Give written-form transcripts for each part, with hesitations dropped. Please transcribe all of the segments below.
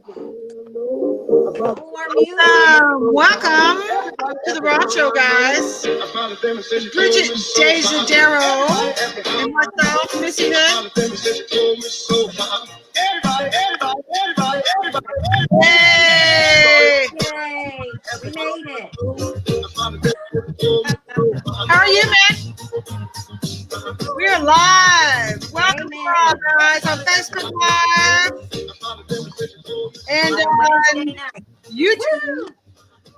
Welcome to the Rod Show, guys. Bridget Desidero and myself, Missy Hood. Hey! Yay! We made it. How are you, man? We're live. Welcome, guys, on Facebook Live and on YouTube.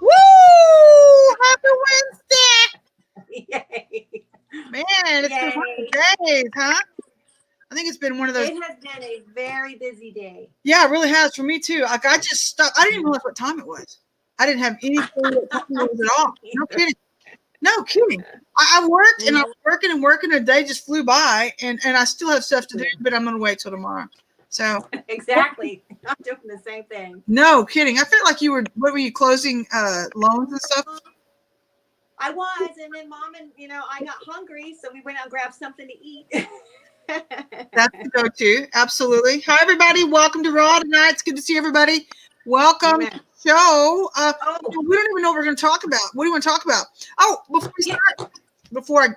Woo! Happy Wednesday! Yay! Man, it's been one of the days, huh? I think it's been one of those. It has been a very busy day. Yeah, it really has for me too. Like I just stopped. I didn't even realize what time it was. I didn't have any clue what time it was at all. No kidding. No kidding. I worked and I was working and working. A day just flew by, and I still have stuff to do, but I'm gonna wait till tomorrow. So exactly, I'm doing the same thing. No kidding. I felt like you were. What were you closing loans and stuff? I was, and then Mom and I got hungry, so we went out and grabbed something to eat. That's the go-to. Absolutely. Hi, everybody. Welcome to Raw tonight. It's good to see everybody. Welcome to the show. We don't even know what we're going to talk about. What do you want to talk about? Oh, before we start, before I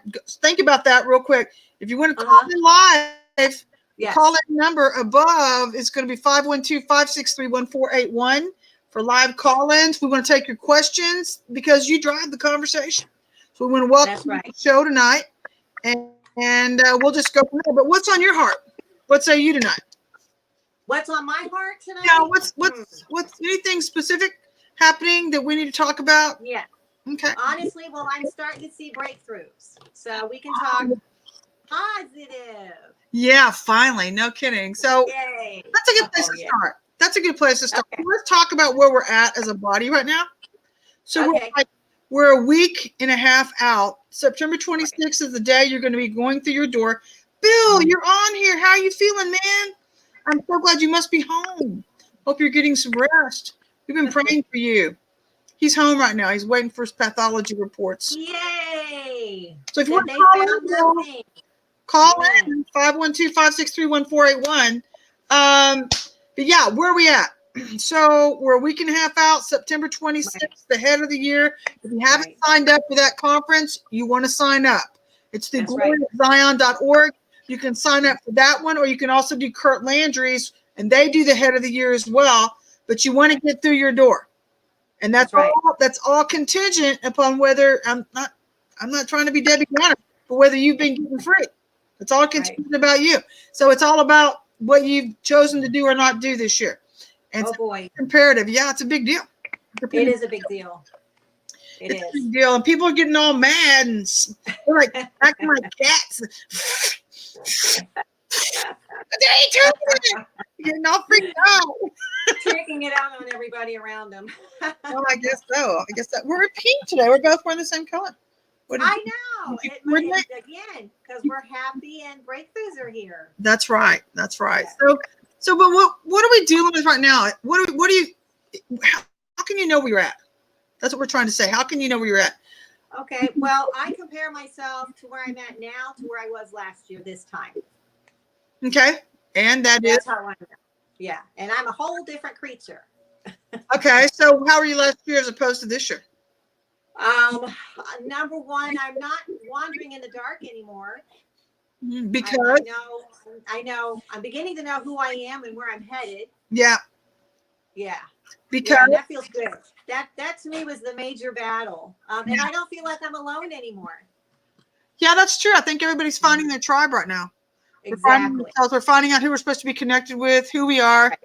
think about that real quick, if you want to call in live, call in number above is going to be 512-563-1481 for live call-ins. We want to take your questions because you drive the conversation. So we want to welcome you to the show tonight. And we'll just go from there. But what's on your heart? What say you tonight? What's on my heart tonight? Yeah, what's anything specific happening that we need to talk about? Yeah. Okay. Honestly, well, I'm starting to see breakthroughs. So we can talk positive. Yeah, finally. No kidding. So Yay. That's a good place to start. That's a good place to start. Okay. Let's talk about where we're at as a body right now. So we're a week and a half out. September 26th is the day you're going to be going through your door. Bill, you're on here. How are you feeling, man? I'm so glad you must be home. Hope you're getting some rest. We've been praying for you. He's home right now. He's waiting for his pathology reports. Yay! So if you want to call in 512-563-1481. But yeah, where are we at? So we're a week and a half out, September 26th, the head of the year. If you haven't signed up for that conference, you want to sign up. It's the gloryofzion.org. You can sign up for that one, or you can also do Kurt Landry's, and they do the head of the year as well. But you want to get through your door. And that's all contingent upon whether I'm not trying to be Debbie Downer, but whether you've been getting free. It's all contingent about you. So it's all about what you've chosen to do or not do this year. And it's imperative. Yeah, it's a big deal. It is a big deal. It's a big deal. And people are getting all mad and they're like acting like cats. Getting all freaked out. Taking it out on everybody around them. Well, I guess so. I guess that we're pink today. We're both wearing the same color. I know. Again, because we're happy and breakthroughs are here. That's right. That's right. Yeah. So, but what are we dealing with right now? How can you know where you're at? That's what we're trying to say. How can you know where you're at? Okay. Well, I compare myself to where I'm at now to where I was last year this time. Okay. And that's how I know. Yeah. And I'm a whole different creature. Okay. So how are you last year as opposed to this year? Number one, I'm not wandering in the dark anymore. Because I know. I'm beginning to know who I am and where I'm headed. Yeah. Yeah. Because that feels good. That to me was the major battle. And I don't feel like I'm alone anymore. Yeah, that's true. I think everybody's finding their tribe right now. Exactly. We're finding out who we're supposed to be connected with, who we are,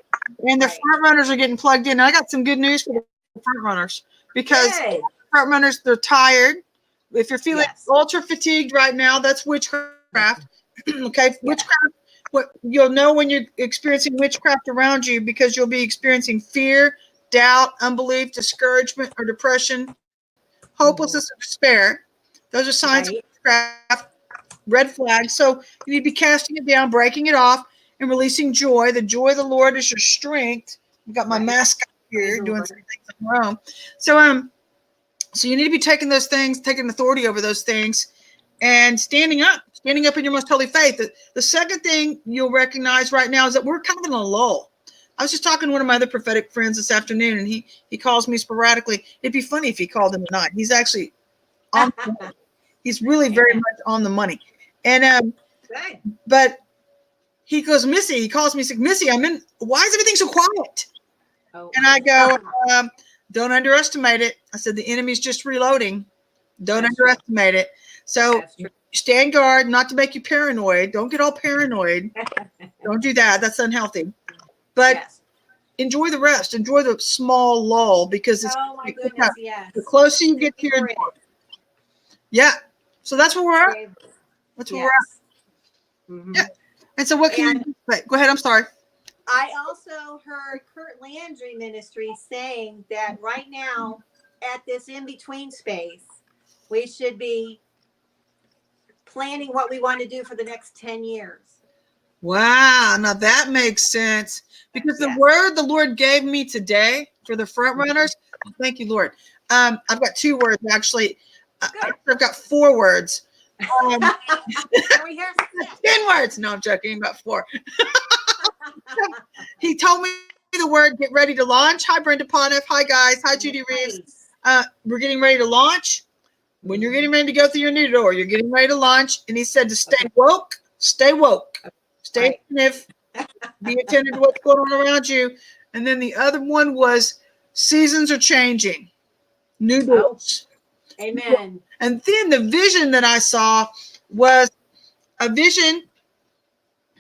and the front runners are getting plugged in. And I got some good news for the front runners because front runners, they're tired. If you're feeling ultra fatigued right now, that's witchcraft. Okay, witchcraft. What you'll know when you're experiencing witchcraft around you because you'll be experiencing fear, doubt, unbelief, discouragement, or depression, hopelessness, or despair. Those are signs of witchcraft. Red flag. So you need to be casting it down, breaking it off, and releasing joy. The joy of the Lord is your strength. I've got my mask here doing some things in Rome. So so you need to be taking those things, taking authority over those things, and standing up in your most holy faith. The second thing you'll recognize right now is that we're kind of in a lull. I was just talking to one of my other prophetic friends this afternoon, and he calls me sporadically. It'd be funny if he called in tonight. He's actually on the money. He's really very much on the money. And Good. but he goes, Missy, he calls me, he's like, Missy, why is everything so quiet? Oh. And I go, don't underestimate it. I said, the enemy's just reloading. Don't underestimate it. So stand guard, not to make you paranoid. Don't get all paranoid. Don't do that. That's unhealthy. But enjoy the rest. Enjoy the small lull, because it's my goodness, the closer you get to your door. Yeah. So that's where we're at. That's where we're at. Mm-hmm. Yeah. And so what can you say? Go ahead. I'm sorry. I also heard Kurt Landry Ministry saying that right now at this in-between space, we should be planning what we want to do for the next 10 years. Wow. Now that makes sense, because the word the Lord gave me today for the front runners. Thank you, Lord. I've got 2 words, actually. I've got 4 words. 10 words. No, I'm joking. About 4. He told me the word, get ready to launch. Hi, Brenda Poneff. Hi, guys. Hi, Judy Reeves. We're getting ready to launch. When you're getting ready to go through your new door, you're getting ready to launch. And he said to stay woke, stay attentive, be attentive to what's going on around you. And then the other one was seasons are changing. New doors. Amen. And then the vision that I saw was a vision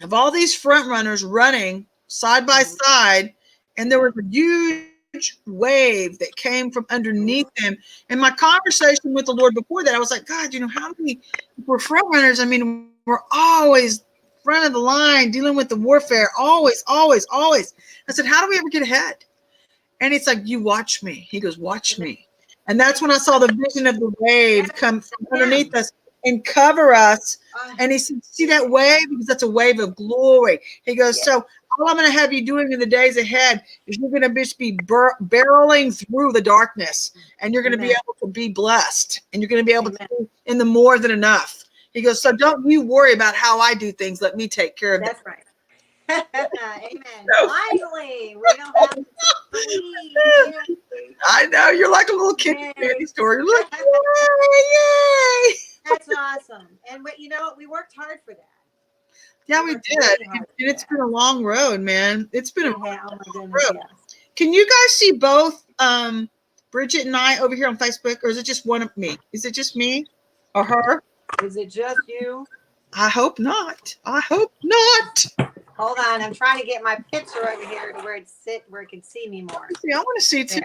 of all these front runners running side by side, and there was a huge wave that came from underneath them. And my conversation with the Lord before that, I was like, God, how many we're front runners? I mean, we're always front of the line dealing with the warfare, always. I said, how do we ever get ahead? And it's like, you watch me. He goes, watch me. And that's when I saw the vision of the wave come from underneath us and cover us. And he said, see that wave? Because that's a wave of glory. He goes, so all I'm going to have you doing in the days ahead is you're going to just be barreling through the darkness, and you're going to be able to be blessed, and you're going to be able to be in the more than enough. He goes, so don't you worry about how I do things. Let me take care of that. That's right. Amen. Finally, we don't have to believe. I know, you're like a little kid in a candy store. You're like, yay! That's awesome. And we worked hard for that. Yeah, we did. And it's been a long road, man. It's been a long road. Yes. Can you guys see both Bridget and I over here on Facebook, or is it just one of me? Is it just me or her? Is it just you? I hope not. I hope not. Hold on, I'm trying to get my picture over here to where it can see me more. See, I want to see too.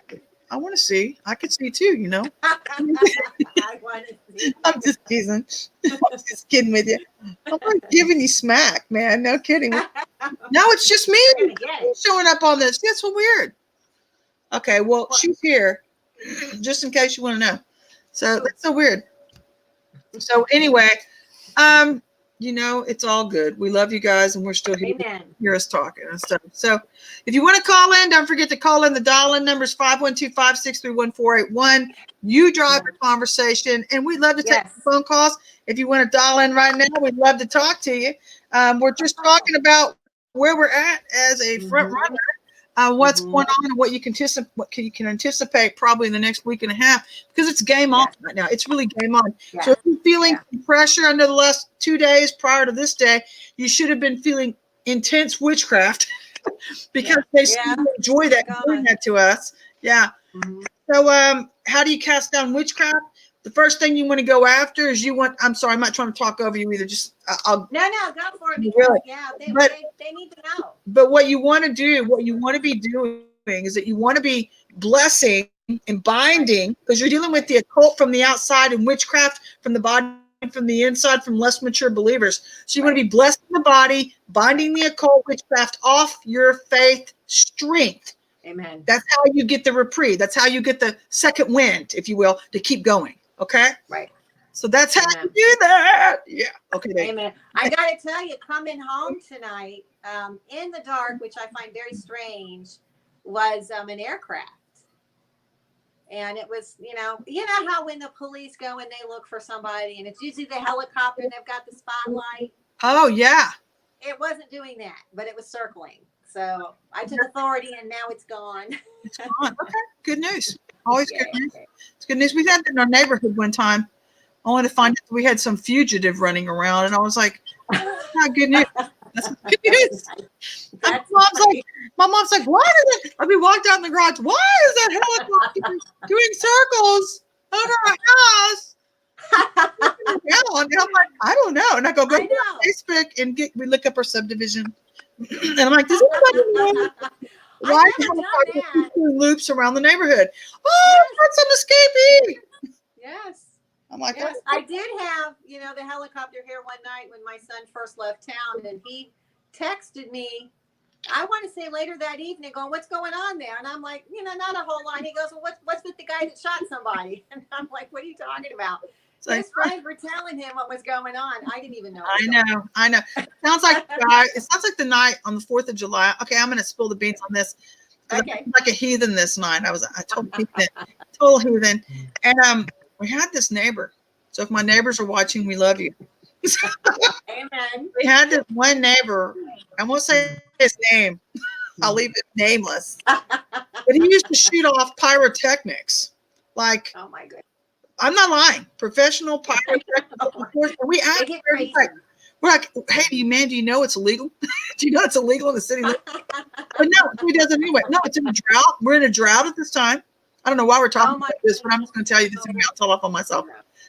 I want to see. I could see too, I want to see. I'm just teasing. I'm just kidding with you. I'm not giving you smack, man. No kidding. No, it's just me showing up on this. That's so weird. Okay, well, she's here, just in case you want to know. So that's so weird. So anyway, it's all good. We love you guys, and we're still here to hear us talking and stuff. So if you want to call in, don't forget to call in. The dial-in number is 512-563-1481. You drive the conversation, and we'd love to take phone calls. If you want to dial in right now, we'd love to talk to you. We're just talking about where we're at as a front runner. What's going on and what you can anticipate probably in the next week and a half, because it's game on right now. It's really game on. Yeah. So if you're feeling pressure under the last 2 days prior to this day, you should have been feeling intense witchcraft because they enjoy that doing that to us. Yeah. Mm-hmm. So how do you cast down witchcraft? The first thing you want to go after is I'm sorry, I'm not trying to talk over you either. Just No, go for it. Because, they need to know. But what you want to do, what you want to be doing is that you want to be blessing and binding, because you're dealing with the occult from the outside and witchcraft from the body, from the inside, from less mature believers. So you want to be blessing the body, binding the occult witchcraft off your faith strength. Amen. That's how you get the reprieve. That's how you get the second wind, if you will, to keep going. Okay. Right. So that's how you do that. Yeah. Okay. Amen. I got to tell you, coming home tonight in the dark, which I find very strange, was an aircraft. And it was, you know how when the police go and they look for somebody, and it's usually the helicopter and they've got the spotlight. Oh, yeah. It wasn't doing that, but it was circling. So I took authority, and now it's gone. It's gone. Okay, good news. Always good Okay. news. It's good news. We had that in our neighborhood one time. Only to find out we had some fugitive running around, and I was like, "That's not good news. That's not good news." That's My mom's like, "Why is it?" We walked out in the garage. Why is that helicopter doing circles over our house? And I'm like, I don't know. And I go I to know. Facebook and we look up our subdivision, and I'm like, does anybody know why I've the never done helicopter that. keeps doing loops around the neighborhood? Oh, that's some escapee. Yes. I'm like, Yes, I did have, the helicopter here one night when my son first left town, and he texted me, I want to say later that evening, going, "What's going on there?" And I'm like, not a whole lot. He goes, "Well, what's with the guy that shot somebody?" And I'm like, "What are you talking about?" His friends were telling him what was going on. I didn't even know. I know. It sounds like the night on the 4th of July. Okay, I'm gonna spill the beans on this. Okay. I'm like a heathen this night. I total heathen. And we had this neighbor. So if my neighbors are watching, we love you. Amen. We had this one neighbor. I won't say his name. I'll leave it nameless. But he used to shoot off pyrotechnics. Like, oh my goodness. I'm not lying. Professional pyrotechnics. We asked we're like, "Hey, do you know it's illegal? Do you know it's illegal in the city?" But no, he doesn't anyway. No, it's in a drought. We're in a drought at this time. I don't know why we're talking about this, but I'm just going to tell you this anyway. I'll tell off on myself.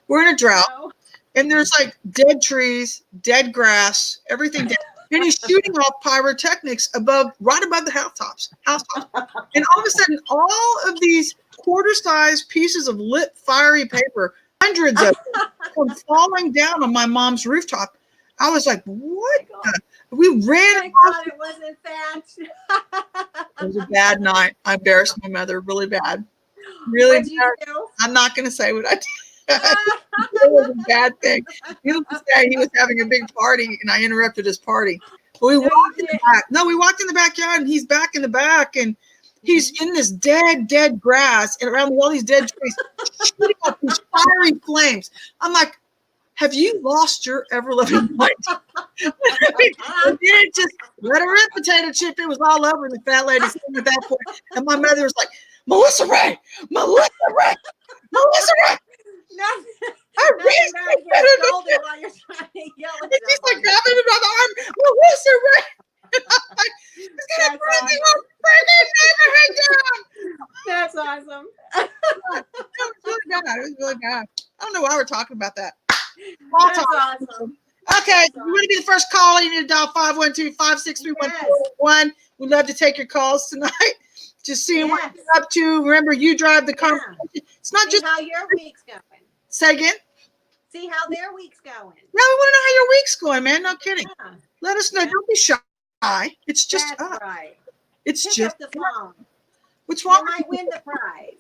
We're in a drought, and there's like dead trees, dead grass, everything dead. And he's shooting off pyrotechnics right above the housetops. And all of a sudden, all of these quarter-sized pieces of lit fiery paper, hundreds of them, come falling down on my mom's rooftop. I was like, "What?" We ran. Thank God it wasn't thatched. It was a bad night. I embarrassed my mother really bad. Really What'd you do? I'm not going to say what I did. It was a bad thing. Needless to say, he was having a big party, and I interrupted his party. But we walked in the back. No, we walked in the backyard, and he's back in the back, and he's in this dead grass, and around all these dead trees, shooting up these fiery flames. I'm like, "Have you lost your ever-loving mind?" And then just let her rip, potato chip. It was all over the fat lady sitting at that point. And my mother was like, "Melissa Ray, Melissa Ray, Melissa Ray." While you're trying to yell at she's like grabbing me by the arm. "Melissa Ray." He's gonna bring the neighborhood down. That's awesome. It was really bad. I don't know why we're talking about that. That's awesome. Okay, you want to be the first caller? You need to dial 512-563-1481. We'd love to take your calls tonight. Just seeing what you're up to. Remember, you drive the conversation. It's not just how your week's going. Say again. See how their week's going. Yeah, we want to know how your week's going, man. No kidding. Yeah. Let us know. Yeah. Don't be shy. It's just That's right. It's Pick just up the phone. What's wrong? You might win the prize.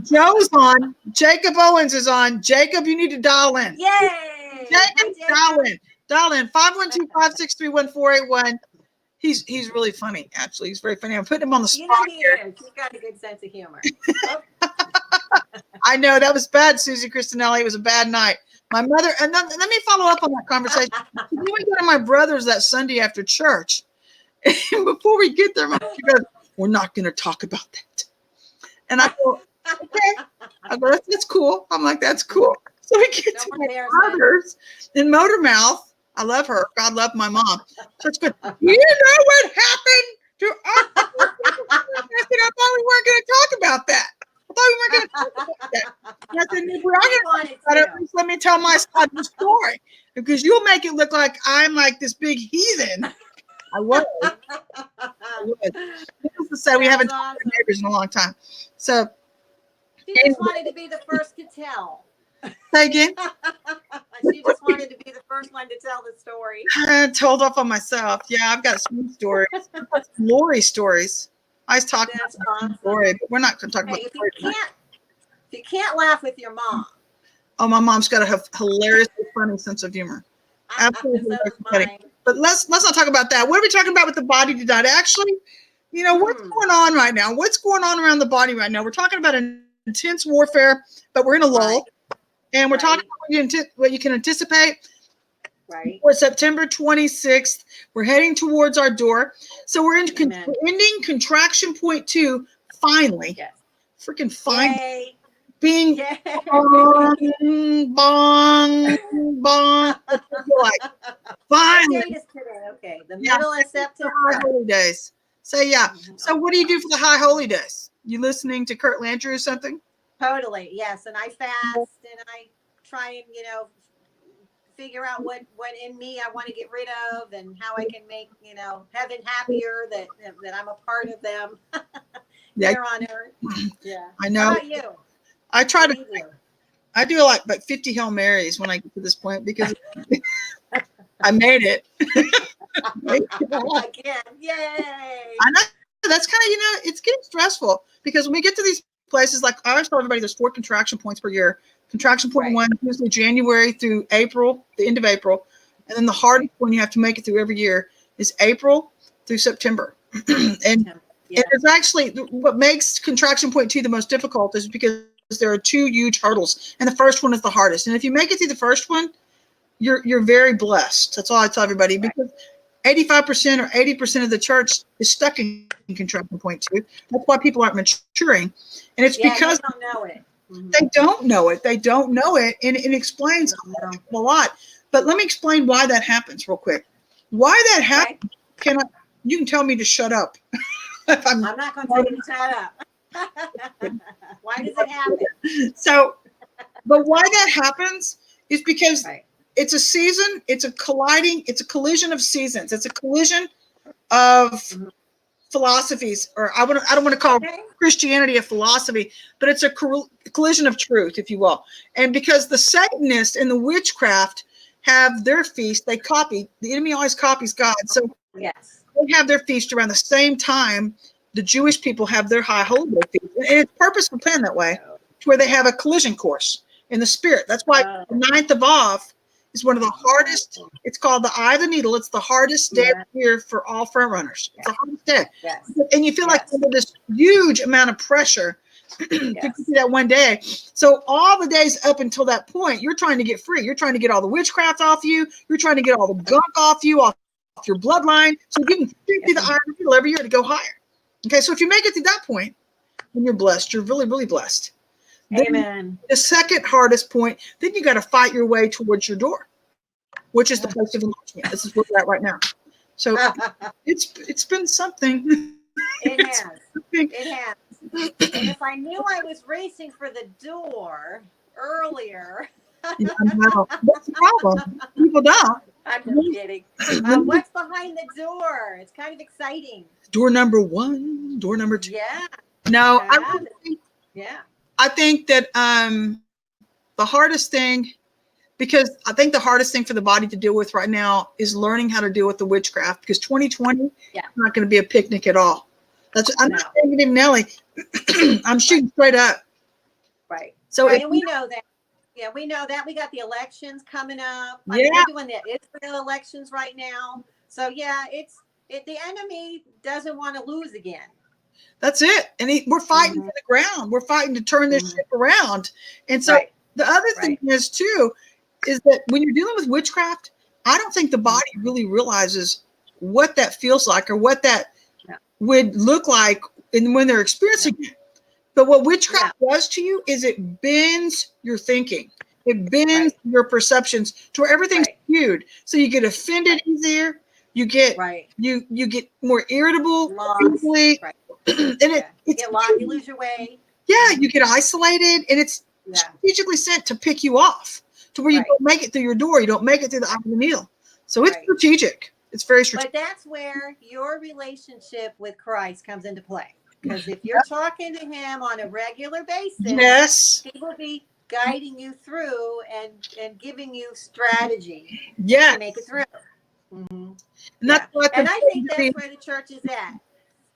Joe's on. Jacob Owens is on. Jacob, you need to dial in. Yay! Jacob, dial in. 512-563-1481. He's really funny, actually. He's very funny. I'm putting him on the spot here. He's got a good sense of humor. I know that was bad, Susie Christinelli. It was a bad night. My mother, and then, let me follow up on that conversation. We went to my brother's that Sunday after church. And before we get there, my mother goes, "We're not going to talk about that." And I go, "Okay." I go, "That's cool." I'm like, "That's cool." So we get to my brother's in Motormouth. I love her. God love my mom. So it's good. "You know what happened to us?" I thought we weren't going to talk about that. I thought we weren't going to talk about that. And I said, "If we are going to talk about it, please let me tell my side of the story, because you'll make it look like I'm like this big heathen." I was. Needless to say, we haven't talked to neighbors in a long time. So she just wanted to be the first to tell. Say again? She just wanted to be the first one to tell the story. I told off on myself. Yeah, I've got some stories. I've got some Lori stories. I was talking about some story, but we're not going to talk about if you can't laugh with your mom. Oh, my mom's got a hilariously funny sense of humor. Absolutely funny. But let's not talk about that. What are we talking about with the body tonight? Actually, what's going on right now? What's going on around the body right now? We're talking about an intense warfare, but we're in a lull. And we're talking about what you can anticipate. Right. For September 26th, we're heading towards our door. So we're Amen. ending contraction point 2 finally. Yes. Freaking finally. Yay. Being Yay. bong, bong, bong. That's what I feel like. What Finally. date is today? Okay, the Yeah, middle of the September. High Holy Days. So yeah. So what do you do for the High Holy Days? You listening to Kurt Landry or something? Totally, yes. And I fast and I try and, figure out what in me I want to get rid of and how I can make, heaven happier that I'm a part of them here on earth. Yeah. I know. How about you? I try What to do you do? I do like about 50 Hail Marys when I get to this point because I made it. I can. Yay. I know that's kind of, it's getting stressful because when we get to these places, like I always tell everybody, there's 4 contraction points per year. Contraction point 1 is usually January through April, the end of April. And then the hardest one you have to make it through every year is April through September. and it's actually what makes contraction point 2 the most difficult is because there are 2 huge hurdles. And the first one is the hardest. And if you make it through the first one, you're very blessed. That's all I tell everybody because 85% or 80% of the church is stuck in contraction point 2. That's why people aren't maturing. And it's because they don't know it. They don't know it. They don't know it. And it explains a lot. But let me explain why that happens real quick. Why that happens, you can tell me to shut up. I'm not going to tell you to shut up. Why does it happen? So, but why that happens is because it's a season, it's a collision of seasons. It's a collision of philosophies, or I don't want to call Christianity a philosophy, but it's a collision of truth, if you will. And because the Satanists and the witchcraft have their feast, the enemy always copies God. So they have their feast around the same time the Jewish people have their High Holy Day feast. And it's purposely planned that way, to where they have a collision course in the spirit. That's why the 9th of Av is one of the hardest. It's called the Eye of the Needle. It's the hardest day of the year for all front runners. It's the hardest day. And you feel like under this huge amount of pressure to get through that one day. So all the days up until that point, you're trying to get free. You're trying to get all the witchcraft off you. You're trying to get all the gunk off you, off your bloodline. So you can shoot through the Eye of the Needle every year to go higher. Okay, so if you make it to that point, then you're blessed. You're really, really blessed. Amen. The second hardest point, then you got to fight your way towards your door, which is the place of enlargement. This is where we're at right now. So it's been something. It has. It has. And if I knew I was racing for the door earlier. No, that's the problem. People don't. I'm just kidding. What's behind the door? It's kind of exciting. Door number 1, door number 2. Yeah. No, yeah. I think that the hardest thing, because I think the hardest thing for the body to deal with right now is learning how to deal with the witchcraft, because 2020 is not going to be a picnic at all. I'm not saying it, Nelly. I'm shooting straight up. Right. So and we know that. Yeah, we know that. We got the elections coming up. We're doing the Israel elections right now. So the enemy doesn't want to lose again. That's it. And we're fighting for the ground. We're fighting to turn this ship around. And so the other thing is too, is that when you're dealing with witchcraft, I don't think the body really realizes what that feels like or what that would look like when they're experiencing it. But what witchcraft does to you is it bends your thinking. It bends your perceptions to where everything's skewed. So you get offended easier. You get you get more irritable easily. And you lose your way. Yeah, you get isolated, and it's strategically sent to pick you off to where you don't make it through your door. You don't make it through the Eye of the Needle. So it's strategic. It's very strategic. But that's where your relationship with Christ comes into play. Because if you're talking to him on a regular basis, he will be guiding you through and giving you strategy to make it through. And I think that's where the church is at.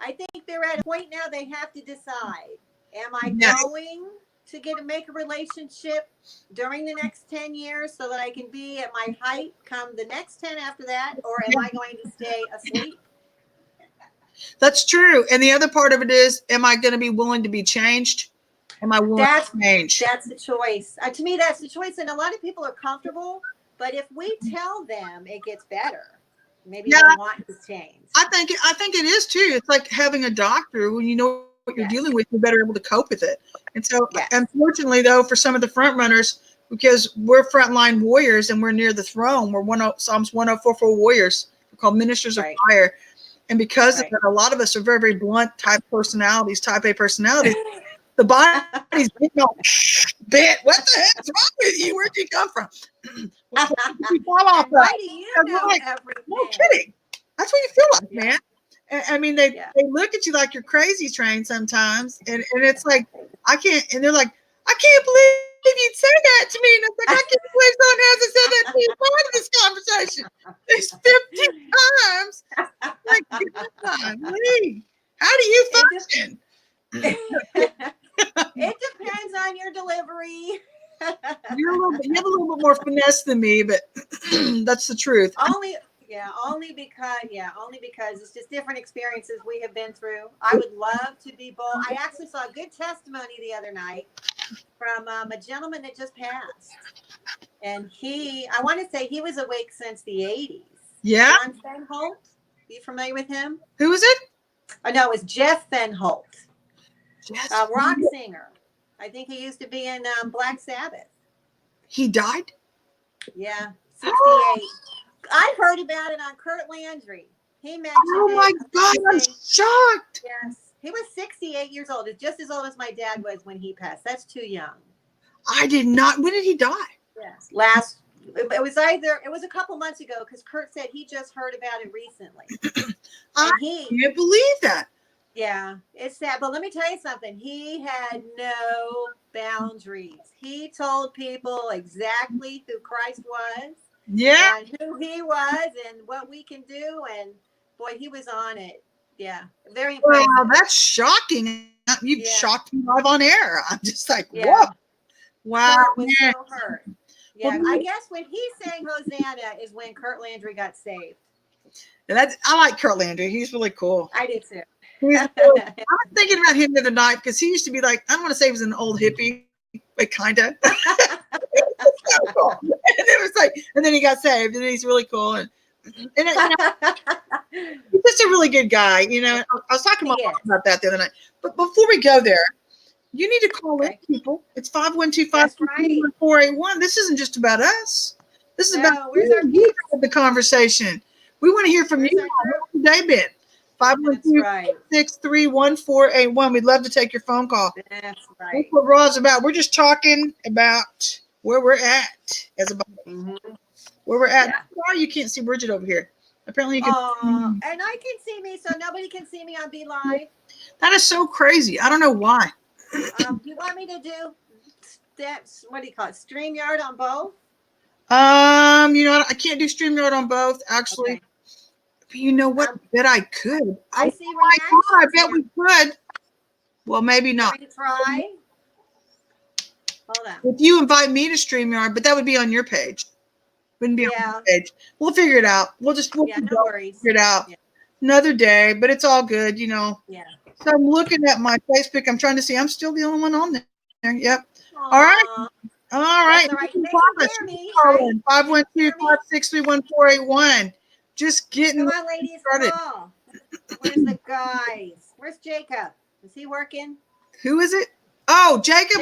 I think they're at a point now they have to decide, am I going to make a relationship during the next 10 years so that I can be at my height come the next 10 after that, or am I going to stay asleep? That's true. And the other part of it is, am I going to be willing to be changed? Am I willing to change? That's the choice. To me, that's the choice. And a lot of people are comfortable But if we tell them, it gets better. Maybe Yeah. they want to change. I think it is too. It's like having a doctor. When you know what you're Yes. dealing with, you're better able to cope with it. And so, Yes. unfortunately, though, for some of the front runners, because we're frontline warriors and we're near the throne, we're Psalms 104 warriors. We're called ministers Right. of fire. And because Right. of that, a lot of us are very, very blunt type personalities, type A personalities. The body's getting all bent. What the heck's wrong with you? Where'd you come from? Well, you fall off And why that. do you I'm know like, everything? no kidding. That's what you feel like, Yeah. man. I mean, they Yeah. look at you like you're crazy train sometimes. And it's like, I can't, and they're like, I can't believe you'd say that to me. And it's like, I can't believe someone hasn't said that to me part of this conversation. There's 50 times. Like, golly, how do you function? It depends on your delivery. You have a little bit more finesse than me, but that's the truth. only because it's just different experiences we have been through. I would love to be bold. I actually saw a good testimony the other night from a gentleman that just passed, and I want to say he was awake since the 80s. Yeah. John Fenholt. Are you familiar with him? Who is it? Oh no, it was Jeff Fenholt. Yes. Rock singer. I think he used to be in Black Sabbath. He died? Yeah, 68. I heard about it on Kurt Landry. He mentioned Oh my God, I'm shocked. Yes. He was 68 years old. It's just as old as my dad was when he passed. That's too young. I did not. When did he die? Yes. It was a couple months ago because Kurt said he just heard about it recently. I can't believe that. Yeah, it's sad. But let me tell you something. He had no boundaries. He told people exactly who Christ was. Yeah. And who he was and what we can do. And boy, he was on it. Yeah. Very impressive. Wow, that's shocking. You've shocked me live on air. I'm just like, whoa. Wow. Kurt was so hurt. Yeah. I guess when he sang Hosanna is when Kurt Landry got saved. I like Kurt Landry. He's really cool. I do too. I was thinking about him the other night because he used to be like, I don't want to say he was an old hippie, but kind of. So cool. And it was like, and then he got saved, and he's really cool. And he's just a really good guy. You know, I was talking about that the other night. But before we go there, you need to call in, people. It's 512-521-481. This isn't just about us. This is about you the conversation. We want to hear from you. How's your day been? 512-631-481. We'd love to take your phone call. That's right. That's what Raw's about. We're just talking about where we're at as a body. Where we're at. Yeah. You can't see Bridget over here. Apparently you can. And I can see me, so nobody can see me on Be Live. That is so crazy. I don't know why. Do you want me to do what do you call it? StreamYard on both? You know, I can't do StreamYard on both, actually. Okay. You know what? I bet I could. I see I bet we could. Well, maybe not. Try. Hold on. If you invite me to StreamYard, but that would be on your page. Wouldn't be on my page. We'll figure it out. We'll no worries. Figure it out. Yeah. Another day, but it's all good, you know. Yeah. So I'm looking at my Facebook. I'm trying to see. I'm still the only one on there. Yep. Aww. All right. All right. 512-563-1481. Just getting Come on, ladies, started. Where's the guys? Where's Jacob? Is he working? Who is it? Oh, Jacob.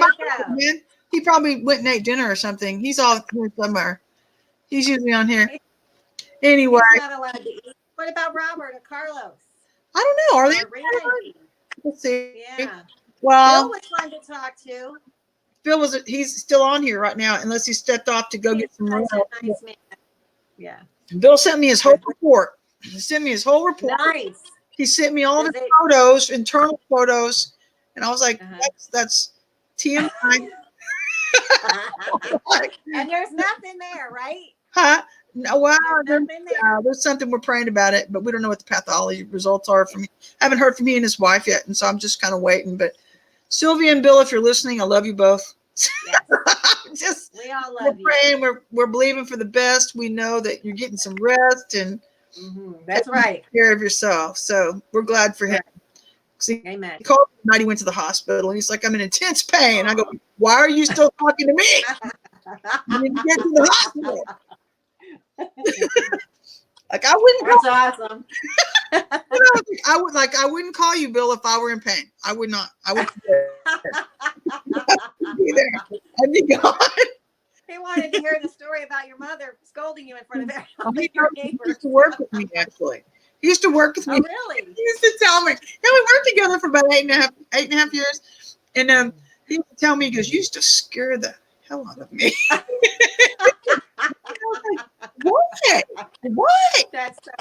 Man. He probably went and ate dinner or something. He's all here somewhere. He's usually on here. Anyway. He's not allowed to eat. What about Robert or Carlos? I don't know. Are they? Let's see. Yeah. Well, Phil was fun to talk to. Phil he's still on here right now, unless he stepped off to go get some more. Nice man. Yeah. Bill sent me his whole report. He sent me his whole report. Nice. He sent me all the photos, internal photos, and I was like, that's TMI. And there's nothing there, right? Huh? No, well, there's something we're praying about it, but we don't know what the pathology results are from. I haven't heard from he and his wife yet, and so I'm just kind of waiting. But Sylvia and Bill, if you're listening, I love you both. Yes. We all love you. Praying, we're believing for the best. We know that you're getting some rest and that's right. Take care of yourself. So we're glad for him. Amen. He called me, he went to the hospital, and he's like, I'm in intense pain. I go, why are you still talking to me? You need to get to the hospital. Like I wouldn't call, That's awesome. I wouldn't call you, Bill, if I were in pain. I would not. I would be there. I'd be gone. He wanted to hear the story about your mother scolding you in front of He your used neighbors. to work with me, actually. He used to work with me. Oh, really? He used to tell me, yeah, we worked together for about eight and a half years. And he would tell me, he goes, you used to scare the hell out of me. What? What? That's so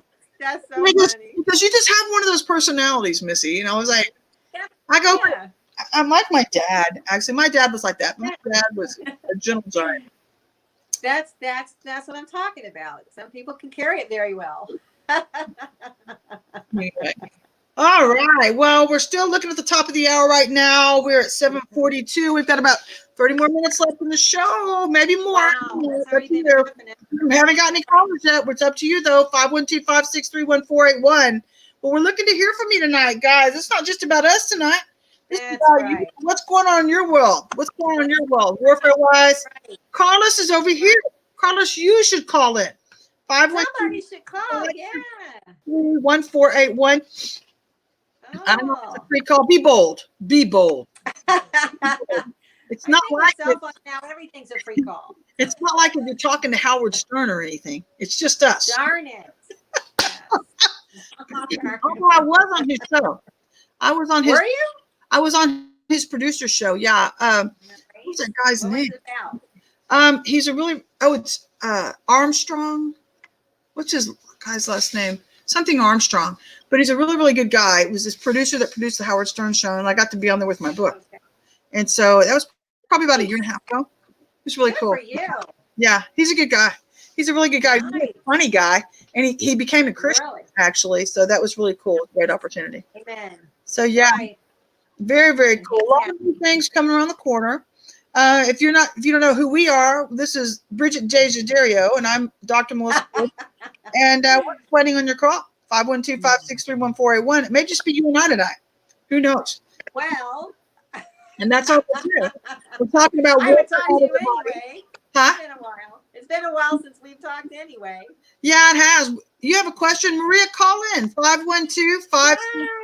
Because funny. you just have one of those personalities, Missy. You know, I was like, Yeah. I go, Yeah. I'm like my dad. Actually, my dad was like that. My dad was a gentle giant. That's what I'm talking about. Some people can carry it very well. Anyway. All right. Well, we're still looking at the top of the hour right now. We're at 7:42. We've got about 30 more minutes left in the show, maybe more. Wow, that's already been happening. We haven't got any callers yet. It's up to you, though. 512-563-1481. Well, we're looking to hear from you tonight, guys. It's not just about us tonight. This is That's about right. you. What's going on in your world? What's going on in your world, warfare-wise? Right. Carlos is over here. Carlos, you should call in. Somebody should call. Yeah. 512-1481. I don't know if it's a Oh. free call. Be bold. Be bold. It's not like cell phone now. Everything's a free call. it's not like if you're talking to Howard Stern or anything. It's just us. Darn it. Yes. Oh, I was on his show. I was on his. Were you? I was on his producer show. Yeah. What's that guy's What name? was it about? He's a really. Oh, it's Armstrong. What's his guy's last name? Something Armstrong. But he's a really, really good guy. It was this producer that produced the Howard Stern show, and I got to be on there with my book. Okay. And so that was probably about a year and a half ago. It was really Good cool. for you. Yeah, he's a good guy. He's a really good guy. He's a Nice. funny guy. And he became a Christian, Really. actually. So that was really cool. Great opportunity. Amen. So, yeah, Right. very, very cool. A lot of new things coming around the corner. If you don't know who we are, this is Bridget J. Jaderio, and I'm Dr. Melissa. And we're waiting on your call. 512-563-1481. It may just be you and I tonight. Who knows? Well, And that's all we're doing. We're talking about I would warfare talk all to over you the body. anyway. Huh? It's been a while. It's been a while since we've talked anyway. Yeah, it has. You have a question, Maria? Call in 512-563-1481.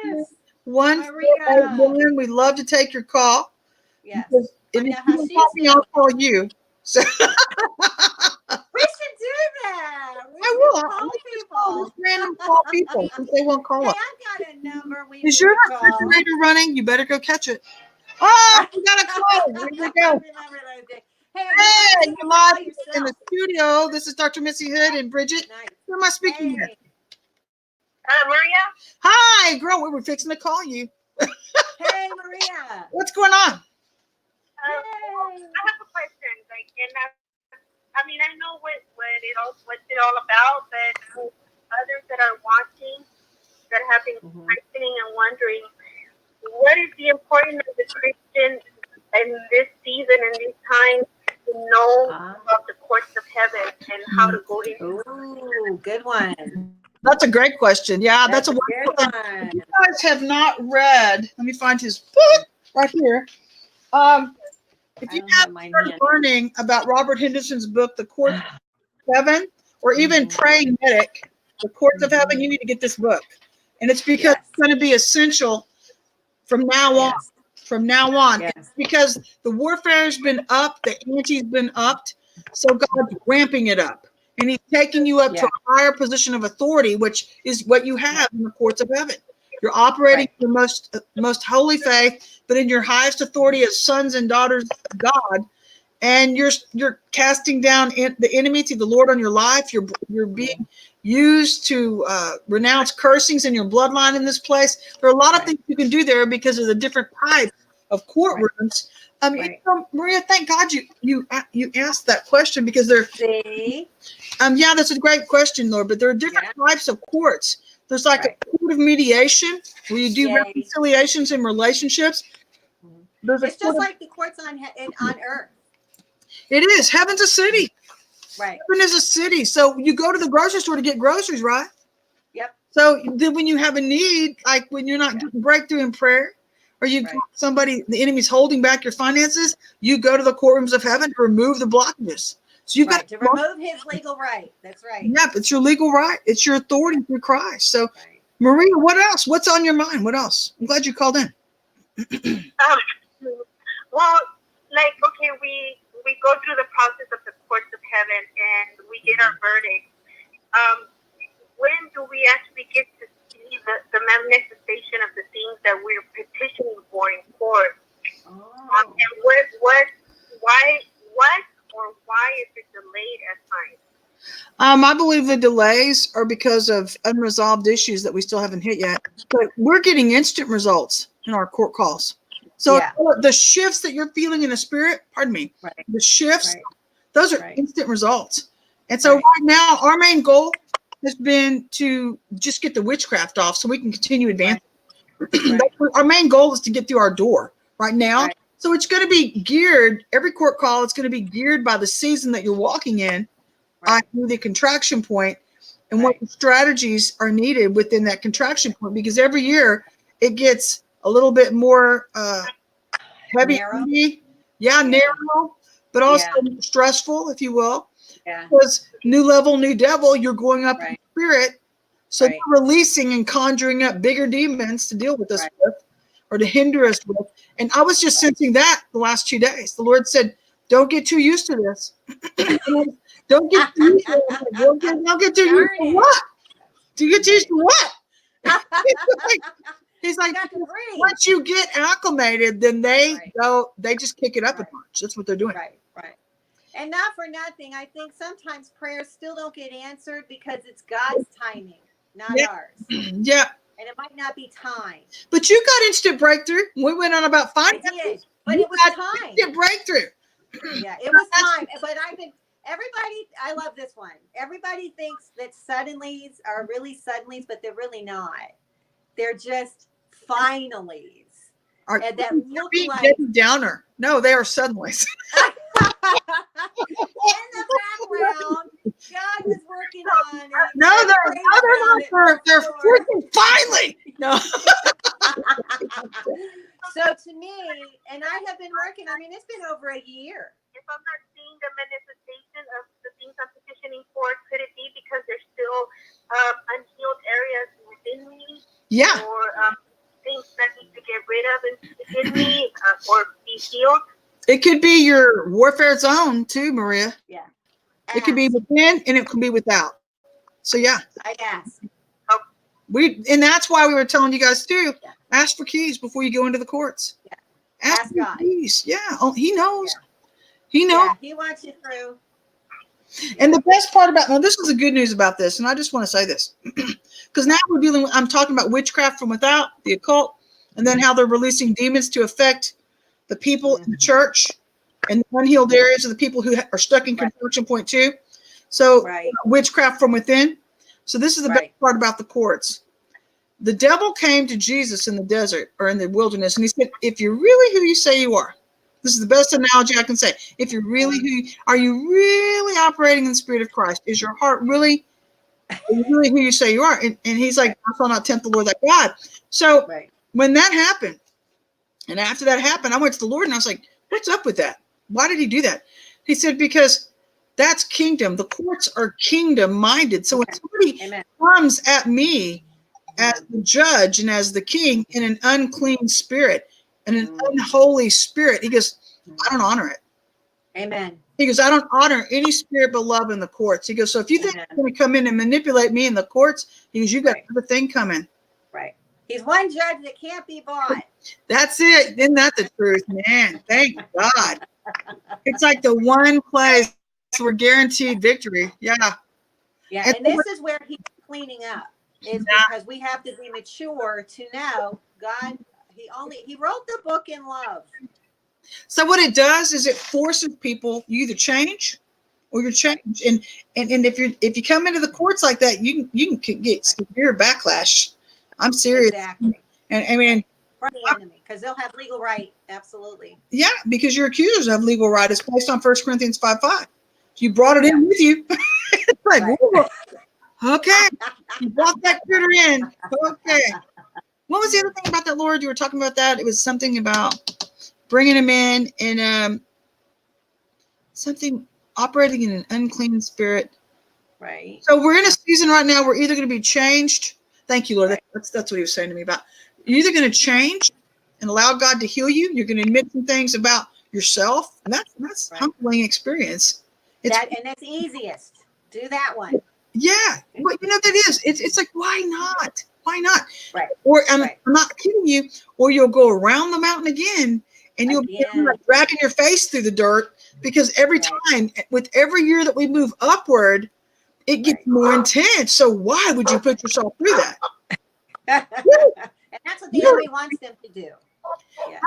Yes. Maria. We'd love to take your call. Yes. Because if Find you out how don't she's call me, I'll call you. So We should do that. We I should will. call I'll people. just random call people since they won't call Hey, us. I've got a number we Is need your to call. refrigerator running? You better go catch it. Oh, we got a call. Here we I go. remember that day. Hey, Hey, you you're live call in the yourself. studio. This is Dr. Missy Hood and Bridget. Nice. Who am I speaking with? Hey. Maria? Hi, girl. We were fixing to call you. Hey, Maria. What's going on? I have a question. Like, and I mean, I know what's it all about, but for others that are watching, that have been questioning and wondering, what is the importance of the Christian in this season and this time to know about the courts of heaven and how to go into? Ooh, good one. That's a great question. Yeah, that's a good wonderful thing. one. If you guys have not read, let me find his book right here. If you I don't have have mine started handy. learning about Robert Henderson's book, The Courts of Heaven, or even Praying Medic, The Courts of Heaven, you need to get this book. And it's because Yes. it's going to be essential from now on. Yes. From now on. Yes. It's because the warfare has been up, the ante's been upped, so God's ramping it up. And he's taking you up to a higher position of authority, which is what you have in the courts of heaven. You're operating in the most holy faith, but in your highest authority as sons and daughters of God. And you're casting down the enmity of the Lord on your life. You're being used to renounce cursings in your bloodline in this place. There are a lot of things you can do there because of the different types of courtrooms. You know, Maria, thank God you asked that question because See? yeah, that's a great question, Lord. But there are different types of courts. There's like a court of mediation where you do reconciliations in relationships. There's It's just like the courts on earth. It is. Heaven's a city. Right. Heaven is a city. So you go to the grocery store to get groceries, right? Yep. So then when you have a need, like when you're not getting breakthrough in prayer, or you got somebody, the enemy's holding back your finances, you go to the courtrooms of heaven to remove the blockages. So you've Right, got to remove his legal right. That's right. Yep, it's your legal right. It's your authority through Christ. So, Right. Maria, what else? What's on your mind? What else? I'm glad you called in. Well, like, okay, we go through the process of the courts of heaven and we get our verdict. When do we actually get to see the manifestation of the things that we're petitioning for in court? Oh. And why is it delayed at times? I believe the delays are because of unresolved issues that we still haven't hit yet. But we're getting instant results in our court calls. So Yeah. the shifts that you're feeling in the spirit, pardon me, Right. the shifts, Right. those are Right. instant results. And so Right. right now, our main goal has been to just get the witchcraft off so we can continue advancing. Right. Our main goal is to get through our door right now. Right. So it's going to be geared, every court call, it's going to be geared by the season that you're walking in, Right. i.e. the contraction point, and Right. what strategies are needed within that contraction point, because every year it gets a little bit more heavy, Narrow. narrow, but also stressful, if you will. Because new level, new devil, you're going up in spirit. So Right. you're releasing and conjuring up bigger demons to deal with us with, or to hinder us with. And I was just sensing that the last 2 days. The Lord said, don't get too used to this. Don't get too used to it. Don't get too used to what? Do you get too used to what? He's like, once you get acclimated, then they just kick it up a notch. That's what they're doing. Right. And not for nothing, I think sometimes prayers still don't get answered because it's God's timing, not ours. Yeah. And it might not be time. But you got instant breakthrough. We went on about 5 days. But it was time. Instant breakthrough. Yeah, it was time. But I love this one. Everybody thinks that suddenlies are really suddenlies, but they're really not. They're just finallys. And that look like Debbie Downer. No, they are suddenlies. In the background, God was working on it. No, they're freaking finally. No. So to me, and I have been working, it's been over a year. If I'm not seeing the manifestation of the things I'm petitioning for, could it be because there's still unhealed areas within me? Yeah. Or things that need to get rid of within me or be healed? It could be your warfare zone too, Maria. Yeah. It could be within and it could be without. So yeah. I ask. And that's why we were telling you guys too. Yeah. Ask for keys before you go into the courts. Yeah. Ask God. Keys. Yeah. Oh, he knows. Yeah. He knows. Yeah, he wants you through. And the best part about this is the good news about this, and I just want to say this because now I'm talking about witchcraft from without, the occult, and then how they're releasing demons to affect the people in the church and the unhealed areas of the people who are stuck in contraction point 2. So witchcraft from within. So this is the best part about the courts. The devil came to Jesus in the desert or in the wilderness, and he said, if you're really who you say you are, this is the best analogy I can say. If you're really are you really operating in the Spirit of Christ? Is your heart really who you say you are? And he's like, I shall not tempt the Lord thy God. So when that happened, and after that happened, I went to the Lord and I was like, what's up with that? Why did he do that? He said, because that's kingdom. The courts are kingdom minded. So when somebody comes at me as the judge and as the king in an unclean spirit and an unholy spirit, he goes, I don't honor it. Amen. He goes, I don't honor any spirit but love in the courts. He goes, so if you think you're going to come in and manipulate me in the courts, he goes, you got another thing coming. Right. He's one judge that can't be bought. That's it. Isn't that the truth, man? Thank God. It's like the one place we're guaranteed victory. Yeah. Yeah. And this is where he's cleaning up, is because we have to be mature to know God. He wrote the book in love. So what it does is it forces people, you either change or you're changed. And if you come into the courts like that, you can get severe backlash. I'm serious. Exactly. And I mean, from the enemy, because they'll have legal right. Absolutely. Yeah, because your accusers have legal right. It's based on 1 Corinthians 5:5. You brought it in with you. It's like, okay, you brought that critter in. Okay. What was the other thing about that, Lord? You were talking about that. It was something about bringing him in and something. operating in an unclean spirit. Right. So we're in a season right now. We're either going to be changed. Thank you, Lord. Right. That's what he was saying to me about. You're either going to change and allow God to heal you. You're going to admit some things about yourself. And that's Right. humbling experience. And that's easiest. Do that one. Yeah, but you know that is. It's like, why not? Why not? Right. Or I'm Right. not kidding you. Or you'll go around the mountain again, and you'll be like dragging your face through the dirt, because every time, with every year that we move upward, it gets more intense. So why would you put yourself through that? And that's what the enemy wants them to do. Yeah.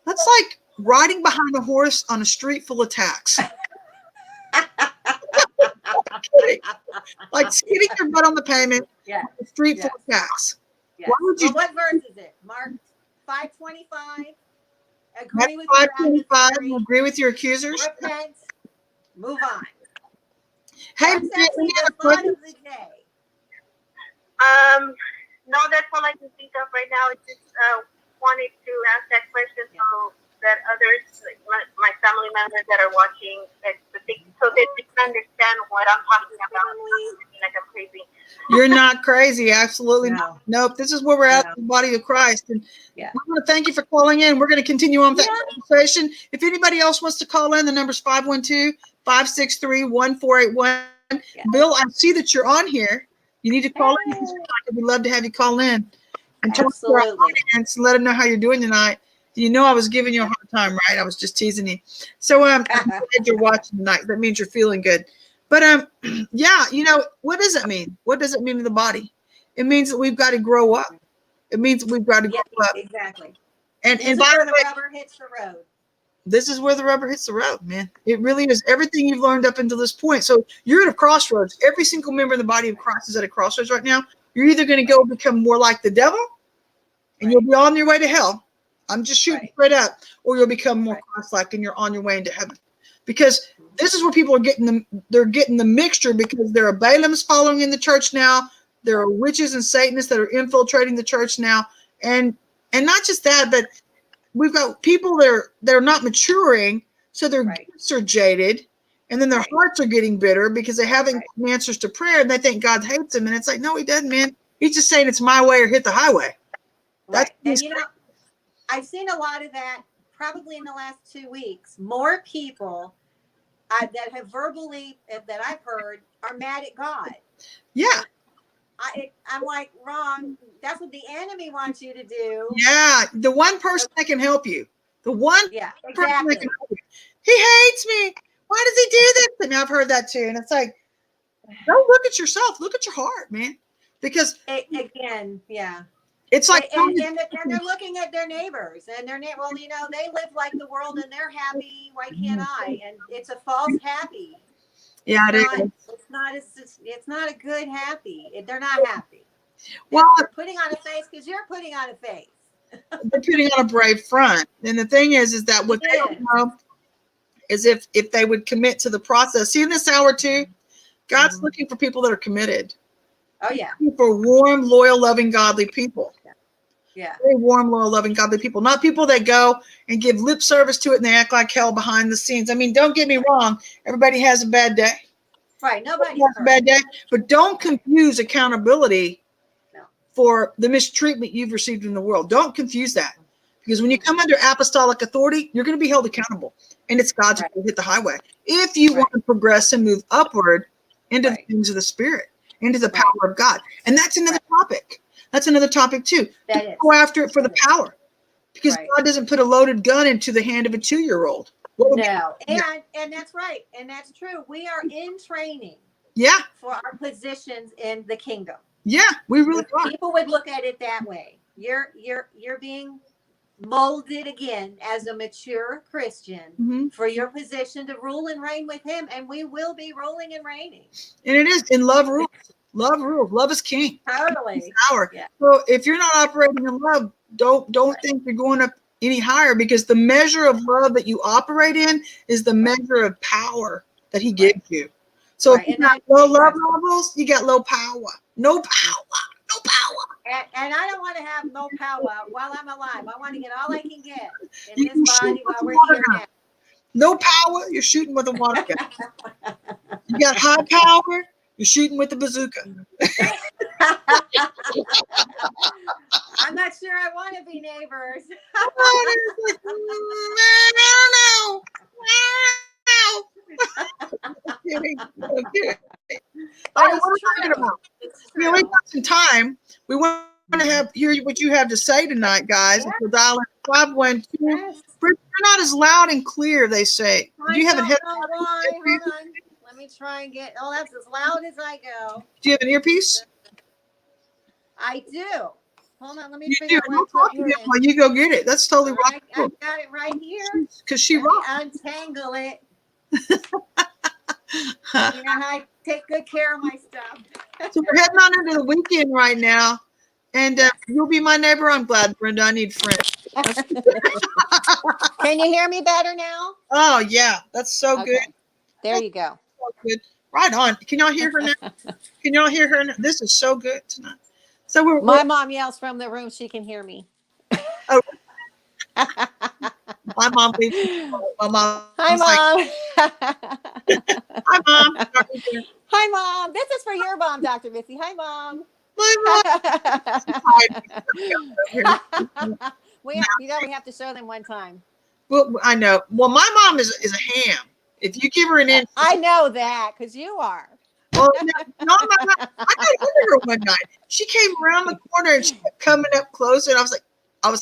That's like riding behind a horse on a street full of tacks. Like skidding your butt on the pavement, Yeah. a street full of tacks. Yes. Why would you? Well, what verse is it? Mark 5:25. Agree with 5:25. your Agree with your accusers. repent. Move on. Hey, That's actually the thought of the day. No, that's all I can think of right now. I just wanted to ask that question so that others, like my family members that are watching, so that they can understand what I'm talking about. Like I'm crazy. You're not crazy. Absolutely No. not. Nope. This is where we're at, the body of Christ. And Yeah. we want to thank you for calling in. We're going to continue on with that conversation. If anybody else wants to call in, the number's 512-563-1481. Yeah. Bill, I see that you're on here. You need to call in. We'd love to have you call in and talk to our audience and let them know how you're doing tonight. You know I was giving you a hard time, right? I was just teasing you. So I'm glad you're watching tonight. That means you're feeling good. But yeah, you know, what does it mean? What does it mean to the body? It means that we've got to grow up. It means that we've got to grow up. Exactly. And This is by where the the way, rubber hits the road. this is where the rubber hits the road, man. It really is. Everything you've learned up until this point. So you're at a crossroads. Every single member of the body of Christ is at a crossroads right now. You're either going to go become more like the devil and you'll be on your way to hell. I'm just shooting straight up. Or you'll become more Christ-like and you're on your way into heaven. Because this is where people are getting they're getting the mixture, because there are Balaams following in the church now. There are witches and Satanists that are infiltrating the church now. And not just that, but we've got people they're not maturing, so their gifts are jaded, and then their hearts are getting bitter because they haven't gotten answers to prayer, and they think God hates them. And it's like, no, he doesn't, man. He's just saying it's my way or hit the highway. That's and you know, I've seen a lot of that probably in the last 2 weeks. More people that have verbally, that I've heard, are mad at God. Yeah. I'm like, wrong. That's what the enemy wants you to do. Yeah. The one person that can help you. The one person that can help you. He hates me. Why does he do this? And I've heard that too. And it's like, don't look at yourself. Look at your heart, man. Because again, it's like, and they're looking at their neighbors, and well, you know, they live like the world and they're happy. Why can't I? And it's a false happy. Yeah, It's not a good happy. They're not happy. Well, they're putting on a face because you're putting on a face. They're putting on a brave front. And the thing is that what they don't know is if they would commit to the process. See, in this hour too, God's looking for people that are committed. Oh yeah. For warm, loyal, loving, godly people. Yeah. Very warm, loyal, loving, godly people. Not people that go and give lip service to it and they act like hell behind the scenes. I mean, don't get me wrong. Everybody has a bad day. Right. Nobody has a bad day. But don't confuse accountability for the mistreatment you've received in the world. Don't confuse that. Because when you come under apostolic authority, you're going to be held accountable. And it's God's way to hit the highway. If you want to progress and move upward into the things of the Spirit, into the power of God. And that's another topic. That's another topic too. Go after it for the power. Because God doesn't put a loaded gun into the hand of a 2-year-old. No. And that's right. And that's true. We are in training. Yeah. For our positions in the kingdom. Yeah, we really are. People would look at it that way. You're being molded again as a mature Christian for your position to rule and reign with him, and we will be ruling and reigning. And it is in love rules. Love rules. Love is king. Totally. Yeah. So if you're not operating in love, don't think you're going up any higher, because the measure of love that you operate in is the measure of power that he gives you. So if you got low love levels, you got low power. No power. No power. And I don't want to have no power while I'm alive. I want to get all I can get in this body while we're here now. No power, you're shooting with a water gun. You got high power, you're shooting with a bazooka. I'm not sure I want to be neighbors. I don't know. I'm kidding. I'm kidding. All right, what are we talking about? We only got some time. We want to hear what you have to say tonight, guys. We'll dial in 512. Yes. You're not as loud and clear, they say. Do you have a head? Hold on. Let me try and get. Oh, that's as loud as I go. Do you have an earpiece? I do. Hold on. Let me You figure do. out We'll what talk to to put you in. while you go get it. That's totally right. I got it right here. Because she Let me rocks. untangle it. You know how I take good care of my stuff. So we're heading on into the weekend right now. And you'll be my neighbor. I'm glad, Brenda. I need friends. Can you hear me better now? Oh, yeah. That's so good. There you go. So good. Right on. Can y'all hear her now? Can y'all hear her now? This is so good tonight. So My mom yells from the room she can hear me. Oh. My mom leaves. My mom. Hi, Mom. Hi, Mom. Hi, Mom. This is for your mom, Dr. Missy. Hi, Mom. My mom. we have to show them one time. Well, I know. Well, my mom is a ham. If you give her an inch, I know that because you are. well, no, I got her one night. She came around the corner and she kept coming up close, and I was like, That's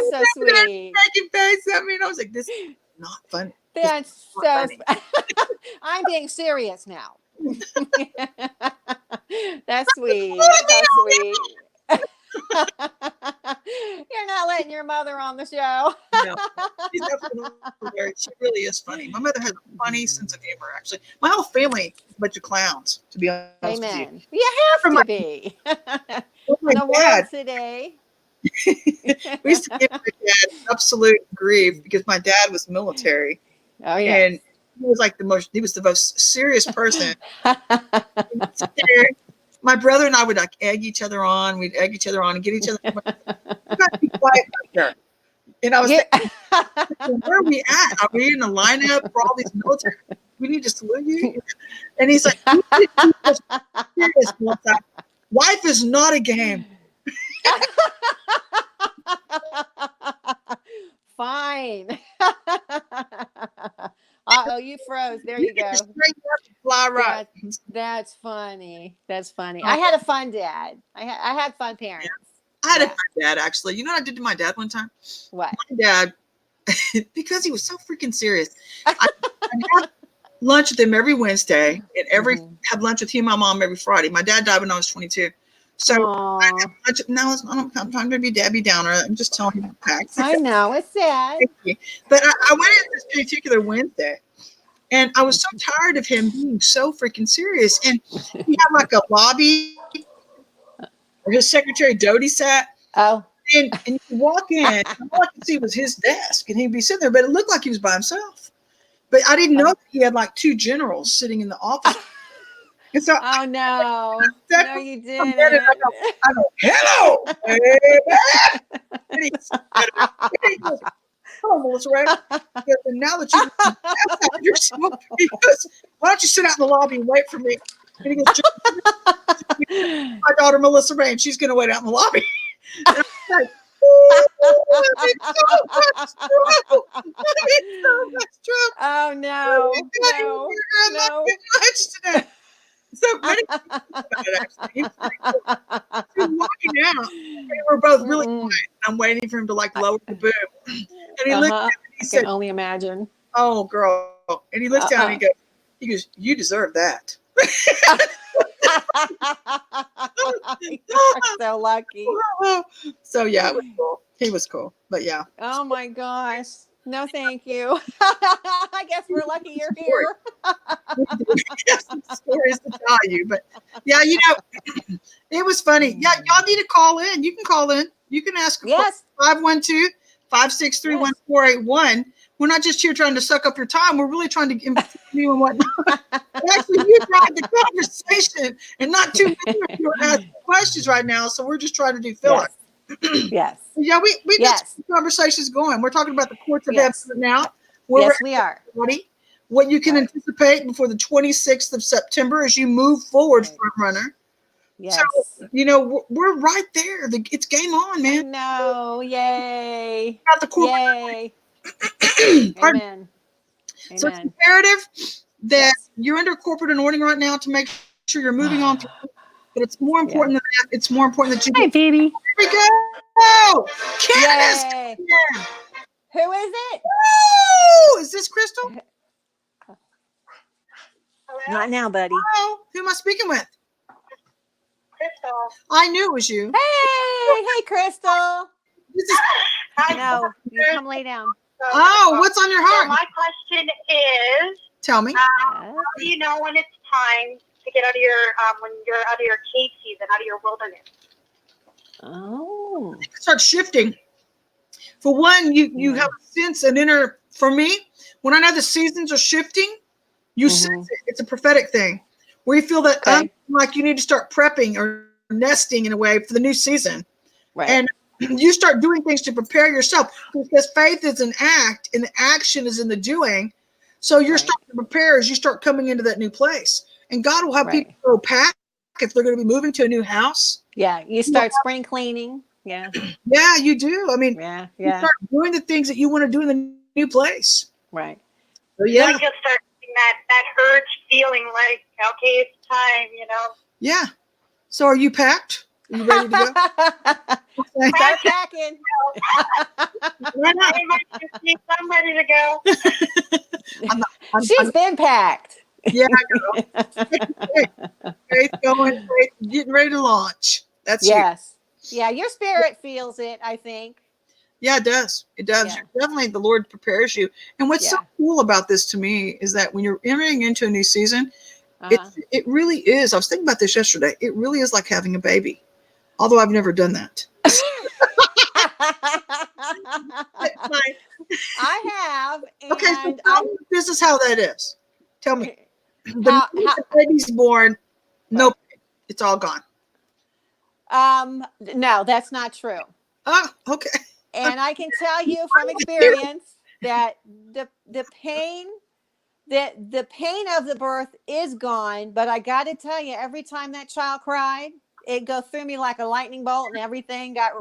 so sweet. Making face at me, and I was like, "This is not funny." That's so. funny. I'm being serious now. That's sweet. That's sweet. You're not letting your mother on the show. No, she's absolutely hilarious. She really is funny. My mother has a funny sense of humor. Actually, my whole family is a bunch of clowns. To be honest with you. Amen. You have to be. My The dad, world today. we used to give my dad absolute grief because my dad was military, Oh yeah. and he was like he was the most serious person. My brother and I would like egg each other on. We'd egg each other on and get each other. You got to be quiet back there. And I was thinking, where are we at? Are we in the lineup for all these military? We need to salute you. And he's like, serious. Life is not a game. Fine. Oh, you froze. There you go. Fly right. That's funny. That's funny. I had a fun dad. I had fun parents. I had a fun dad, actually. You know what I did to my dad one time? What? My dad, because he was so freaking serious, I had lunch with him every Wednesday and have lunch with him and my mom every Friday. My dad died when I was 22. So I had lunch. Now I'm trying to be Debbie Downer. I'm just telling you facts. I know. It's sad. But I went in this particular Wednesday, and I was so tired of him being so freaking serious. And he had like a lobby where his secretary Dodie sat. Oh. And you walk in, and all I could see was his desk, and he'd be sitting there, but it looked like he was by himself. But I didn't know that he had like two generals sitting in the office. And so oh no, no, you didn't. I go, hello, baby. And he goes, hello, Melissa Ray. And now that you're yourself, he goes, why don't you sit out in the lobby and wait for me? And he goes, my daughter Melissa Ray, and she's going to wait out in the lobby. And I'm like, oh no, no. So many people about it, actually. He was walking out. We were both really quiet. I'm waiting for him to like lower the boom. And he looked at me and he said, I can only imagine. Oh, girl. And he looks down and he goes, you deserve that. You're so lucky. So yeah, it was cool. He was cool. But yeah. Oh my gosh. No, thank you. I guess we're lucky you're here. Have some stories to tell you, but yeah, you know, it was funny. Yeah, y'all need to call in. You can call in. You can ask. Yes. 512-563-1481. We're not just here trying to suck up your time. We're really trying to inform you and whatnot. Actually, you drive the conversation, and not too many of you are asking questions right now, so we're just trying to do filler. Yes. Yeah, we Yes. got some conversations going. We're talking about the courts of Yes. heaven now. Yes, we are. What you can Right. anticipate before the 26th of September as you move forward, Right. front runner. Yes. So, we're right there. It's game on, man. No, yay. Got the court. Yay. Pardon. Amen. So it's Amen. imperative that Yes. you're under corporate anointing right now to make sure you're moving on through. But it's more important than that. It's more important that you. Hey, baby. Here we go. Canada's Yay. coming in. Who is it? Woo! Is this Crystal? Hello, Not now, buddy. Hello. Who am I speaking with? Crystal. I knew it was you. Hey, Crystal. This is, Hi. No, you come lay down. oh, what's on your So heart? my question is, Tell me. how do you know when it's time to get out of your when you're out of your cave season, out of your wilderness? Oh. Start shifting. For one, you have a sense, an inner. For me, when I know the seasons are shifting, you sense it. It's a prophetic thing where you feel that like you need to start prepping or nesting in a way for the new season, Right. and you start doing things to prepare yourself, because faith is an act and the action is in the doing. So you're starting to prepare as you start coming into that new place, and God will have people go pack if they're going to be moving to a new house. Yeah, you start spring cleaning. Yeah. Yeah, you do. I mean, Yeah. you Yeah. start doing the things that you want to do in the new place. Right. So yeah, Like you'll start getting that urge feeling like, okay, it's time, yeah. So are you packed? Are you ready to go? Okay. Start packing. Why not? I'm ready to go. She's been packed. Yeah, I know. Faith going, faith getting ready to launch. That's you. Yes. Yeah, your spirit feels it, I think. Yeah, it does. It does. Yeah. Definitely the Lord prepares you. And what's so cool about this to me is that when you're entering into a new season, it really is. I was thinking about this yesterday. It really is like having a baby. Although I've never done that. I have. And Okay, so tell me the business how that is. Tell me. The How- minute the baby's born, nope, it's all gone. No, that's not true. Oh, okay. And I can tell you from experience that the pain of the birth is gone, but I got to tell you, every time that child cried, it go through me like a lightning bolt, and everything got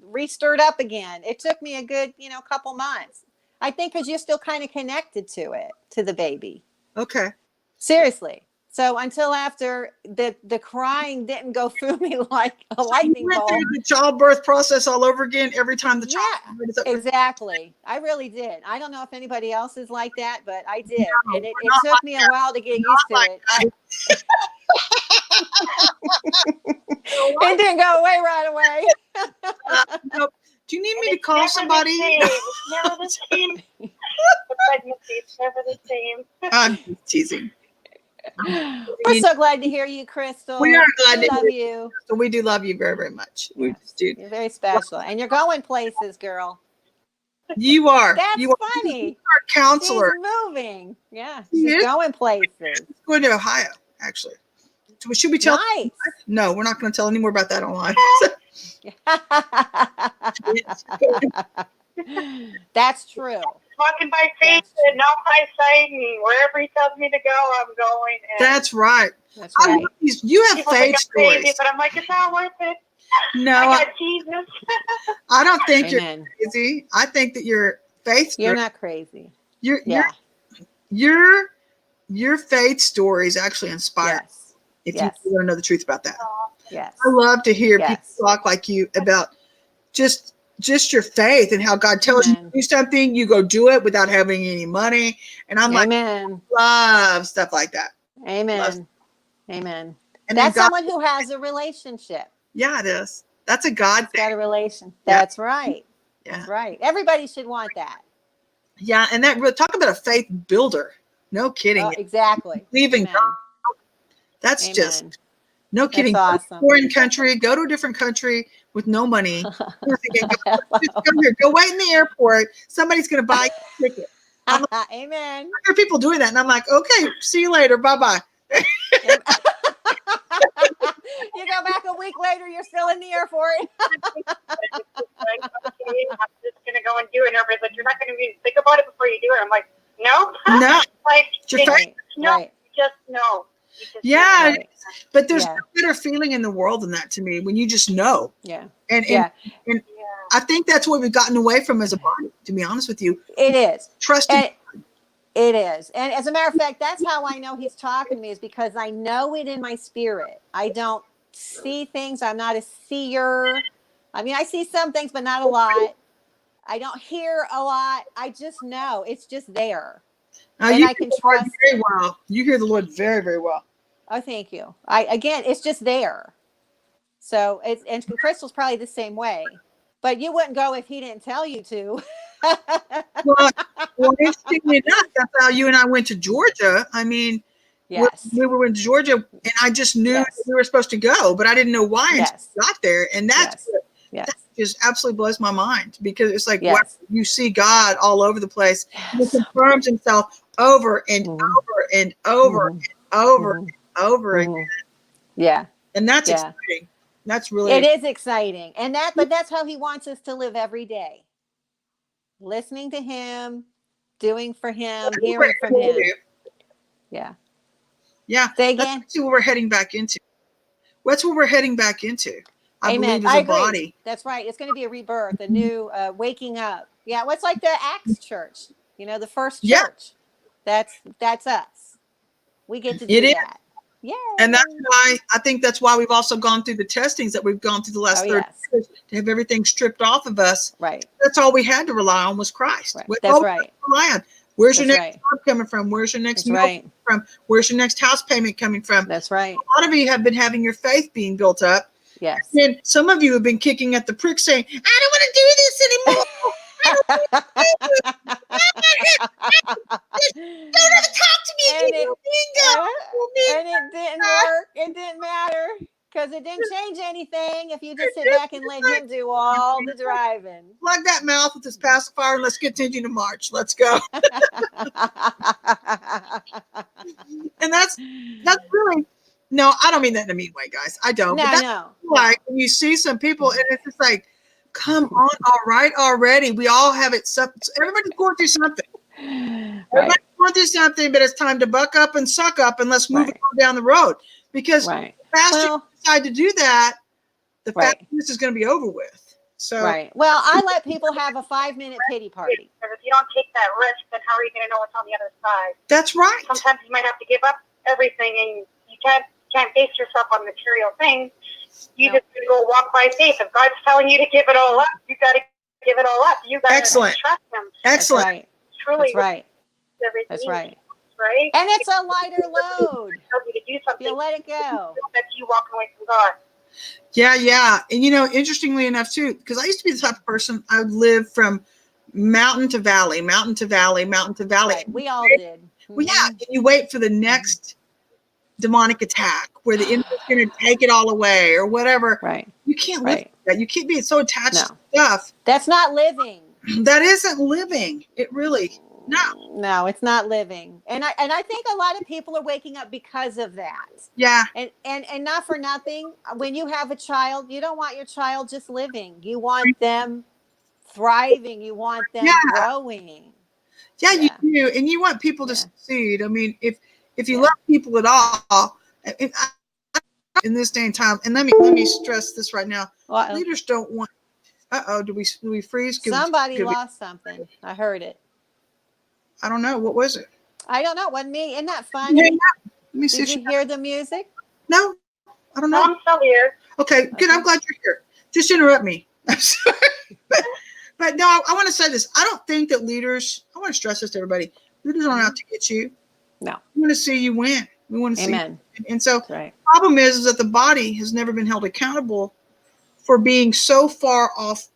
re-stirred up again. It took me a good couple months, I think, because you're still kind of connected to it, to the baby. Okay. Seriously. So until after the crying didn't go through me like a lightning You went bolt. through the childbirth process all over again every time the child. Exactly. I really did. I don't know if anybody else is like that, but I did. No, And it took me a while to get used to it. It didn't go away right away. Nope. Do you need me to call somebody? It's never the same. The pregnancy, it's never the same. I'm just teasing. We're so glad to hear you, Crystal. We are glad We to love hear you. So we do love you very, very much. We just do. You're very special. And you're going places, girl. You are. That's you are funny. our counselor. She's moving. Yeah. She She's is? going places. She's going to Ohio, actually. So should we tell? Nice. No, we're not going to tell any more about that online. That's true. Walking by faith and not by sight, and wherever he tells me to go, I'm going. And That's right. That's I right. love these. You have people think faith I'm crazy, stories. but I'm like, it's not worth it. No, I got Jesus. I don't think Amen. you're crazy. I think that your faith You're story, not crazy. your faith stories actually inspire. Yes. If Yes. you want to know the truth about that. Yes. I love to hear Yes. people talk like you about just your faith and how God tells you to Amen. do something, you go do it without having any money. And I'm like, Amen. love stuff like that. Amen. Amen. And That's then God, someone who has a relationship. yeah, it is. That's a God Got thing. a relation. Yeah. That's right. Yeah. That's right. Everybody should want that. Yeah. And that talk about a faith builder. No kidding. Oh, exactly. Believing Amen. God. That's Amen. just no kidding. That's Go to a awesome. foreign country, go to a different country with no money. You're thinking, just come here, go wait in the airport. Somebody's going to buy you a ticket. Amen. I hear people doing that, and I'm like, okay, see you later, bye bye. You go back a week later, you're still in the airport. Like, okay, I'm just gonna go and do it. And everybody's like, you're not gonna even think about it before you do it. I'm like, no, No, like it's your face. no, Right. just no. You just Yeah, Right. but there's Yeah. no better feeling in the world than that to me when you just know. Yeah. And Yeah. yeah. I think that's what we've gotten away from as a body, to be honest with you. It is. Trusting. And it is. And as a matter of fact, that's how I know he's talking to me, is because I know it in my spirit. I don't see things. I'm not a seer. I mean, I see some things, but not a lot. I don't hear a lot. I just know it's just there. Now, And you I can hear the Lord trust very it. well. You hear the Lord very, very well. Oh, thank you. Again, it's just there. So and Crystal's probably the same way. But you wouldn't go if he didn't tell you to. Well, interestingly enough, that's how you and I went to Georgia. I mean, Yes. we were in Georgia, and I just knew Yes. we were supposed to go, but I didn't know why until Yes. we got there. And that's Yes. that just absolutely blows my mind, because it's like, wow, Yes. you see God all over the place. He Yes. confirms himself over and Mhm. over and over Mhm. and over Mhm. and over Mhm. again. Yeah. And that's Yeah. exciting. That's really It is exciting. But that's how he wants us to live every day. Listening to him, doing for him, hearing from him. Yeah. Yeah. Say That's again. actually what we're heading back into. That's what we're heading back into. I Amen. believe as I a agree. body. That's right. It's going to be a rebirth, a new waking up. Yeah. What's like the Acts church? The first Yeah. church. That's us. We get to It do is. that. Yeah. And that's why I think that's why we've also gone through the testings that we've gone through the last 30 yes. years, to have everything stripped off of us. Right. That's all we had to rely on was Christ. Right. That's That's all we right. had to rely on. Where's your That's next right. job coming from? Where's your next That's meal right. coming from? Where's your next house payment coming from? That's right. A lot of you have been having your faith being built up. Yes. And some of you have been kicking at the prick saying, I don't want to do this anymore. Don't ever talk to me And again. and it didn't work. It didn't matter, because it didn't change anything if you just sit back and let him do all the driving. Plug that mouth with this pacifier and let's continue to march. Let's go. And that's really, no, I don't mean that in a mean way, guys. I don't. No, but that's no. like when you see some people and it's just like, come on, all right already. We all have it. Everybody's going through something. Right. Everybody's going through something, but it's time to buck up and suck up and let's move Right. on down the road. Because Right. the faster Well, you decide to do that, the Right. faster this is going to be over with. So right. Well, I let people have a 5-minute pity party. Because if you don't take that risk, then how are you going to know what's on the other side? that's right. Sometimes you might have to give up everything, and you can't base yourself on material things. You No. just go walk by faith. If God's telling you to give it all up, you got to give it all up. You got to Excellent. trust Him. Excellent. That's right. Truly, That's right. everything. That's right. Right? And it's a lighter load. Tells you to do If something. you let it go. That's you walking away from God. Yeah. And interestingly enough too, because I used to be the type of person, I would live from mountain to valley, mountain to valley, mountain to valley. Right. We all did. Well, yeah, and you wait for the next demonic attack where the enemy's going to take it all away or whatever. Right. You can't live Right. like that. You can't be so attached No. to stuff. That's not living. That isn't living. It really, No, it's not living. And I think a lot of people are waking up because of that. yeah. And not for nothing. When you have a child, you don't want your child just living. You want them thriving. You want them growing. Yeah, Yeah. you do. And you want people to Yeah. succeed. I mean, if you love people at all, in this day and time, and let me stress this right now, Well, leaders don't want, do we freeze? somebody lost something. I heard it. I don't know. What was it? I don't know. It wasn't me. Isn't that Yeah, funny? Let me see. Did you hear the music? No, I don't No, know. I'm still here. Okay, good. I'm glad you're here. Just interrupt me. I'm sorry. But no, I want to say this. I don't think that leaders, I want to stress this to everybody. Leaders aren't out to get you. No. We want to see you win. We want to see. Amen. And so That's right. the problem is that the body has never been held accountable for being so far off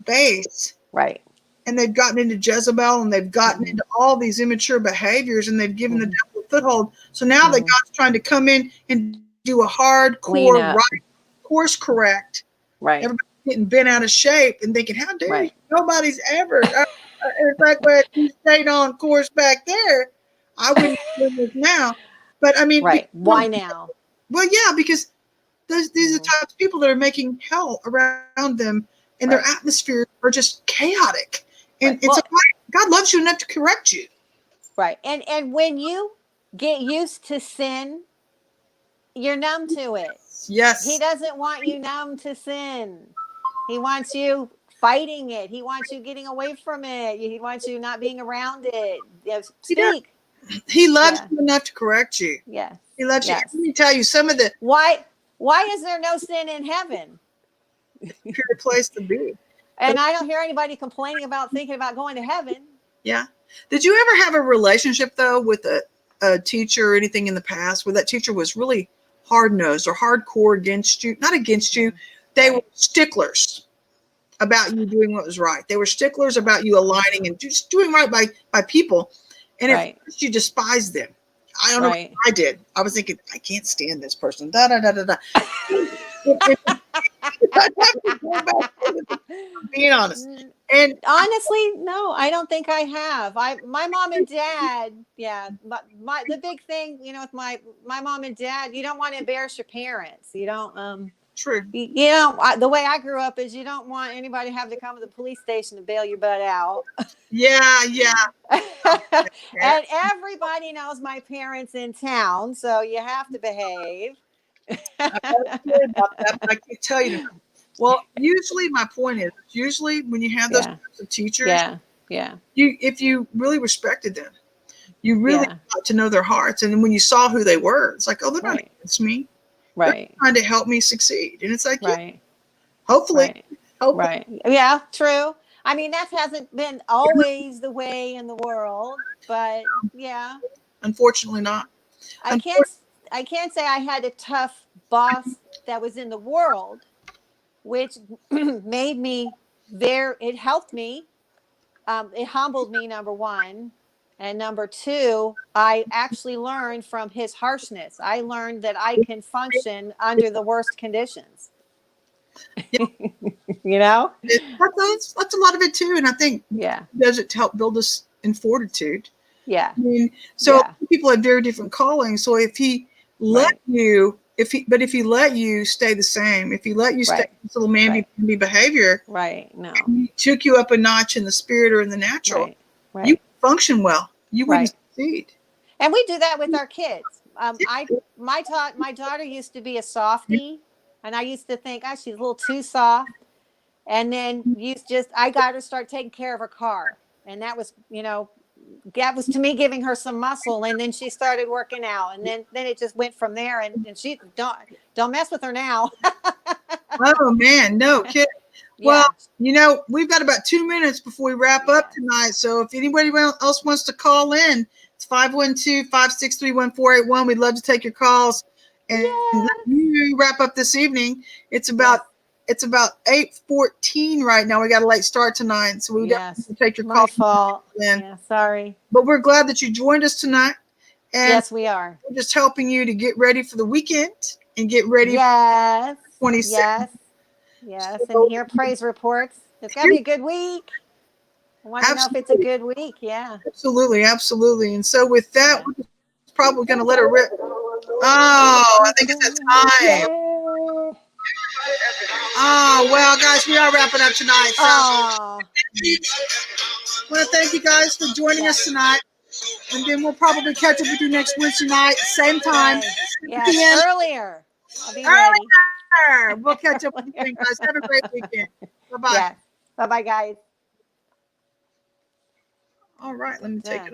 base. Right. And they've gotten into Jezebel and they've gotten into all these immature behaviors and they've given the devil a foothold. So now that God's trying to come in and do a hardcore, right, course correct. Right. Everybody's getting bent out of shape and thinking, how dare you? Nobody's ever. In fact, when you stayed on course back there, I wouldn't be doing this now. But I mean, Right. Why now? Well, yeah, because these are the Mhm. types of people that are making hell around them, and their Right. atmosphere are just chaotic. And Right. it's Well, God loves you enough to correct you. right. And when you get used to sin, you're numb to it. He Yes. doesn't want you numb to sin. He wants you fighting it. He wants you getting away from it. He wants you not being around it. Yes, He does. speak. He loves Yeah. you enough to correct you. Yes. He loves you. Yes. Let me tell you, some of the Why is there no sin in heaven? pure place to be. And I don't hear anybody complaining about thinking about going to heaven. Yeah. Did you ever have a relationship though with a teacher or anything in the past where that teacher was really hard nosed or hardcore against you? Not against you. They were sticklers about you doing what was right. They were sticklers about you aligning and just doing right by people. And at first you despised them. I don't know what I did. I was thinking, I can't stand this person. Da da da da da. Being honest. And honestly, no, I don't think I have. My mom and dad, yeah, but the big thing, with my mom and dad, you don't want to embarrass your parents. You don't true. The way I grew up is you don't want anybody to have to come to the police station to bail your butt out. Yeah. And everybody knows my parents in town, so you have to behave. I about that, but I can't tell you. Well, usually my point is, when you have those types of teachers, if you really respected them, you really got to know their hearts, and then when you saw who they were, it's like, oh, they're not against me, they're trying to help me succeed, and it's like, hopefully, yeah, true. I mean, that hasn't been always the way in the world, but yeah, unfortunately not. I can't say I had a tough boss that was in the world, which made me it helped me. It humbled me, number one. And number two, I actually learned from his harshness. I learned that I can function under the worst conditions. That's a lot of it too. And I think does it to help build us in fortitude. Yeah. I mean, so people have very different callings. So if he let you, if he let you stay the same, if he let you stay this little mamby behavior, no, he took you up a notch in the spirit or in the natural, you function well. You wouldn't succeed. And we do that with our kids. My daughter used to be a softie, and I used to think, she's a little too soft. And then I got her to start taking care of her car, and that was to me giving her some muscle, and then she started working out, and then it just went from there. And she don't mess with her now. Oh man, no kid. Well, we've got about 2 minutes before we wrap up tonight. So if anybody else wants to call in, it's 512-563-1481. We'd love to take your calls and let you wrap up this evening. It's about 8:14 right now. We got a late start tonight, so we got to take your call. My fault. Yeah, sorry. But we're glad that you joined us tonight. And yes, we are. We're just helping you to get ready for the weekend and get ready for 26. Yes, and hear praise reports. It's going to be a good week. I want to know if it's a good week. Yeah. Absolutely. And so with that, we're probably going to let her rip. Oh, I think it's that time. Oh, well, guys, we are wrapping up tonight. So I want to thank you guys for joining us tonight. And then we'll probably catch up with you next Wednesday night, same time. Yeah, earlier. I'll be ready. We'll catch up with you guys. Have a great weekend. Bye-bye. Yeah. Bye-bye, guys. All right, let me take it off.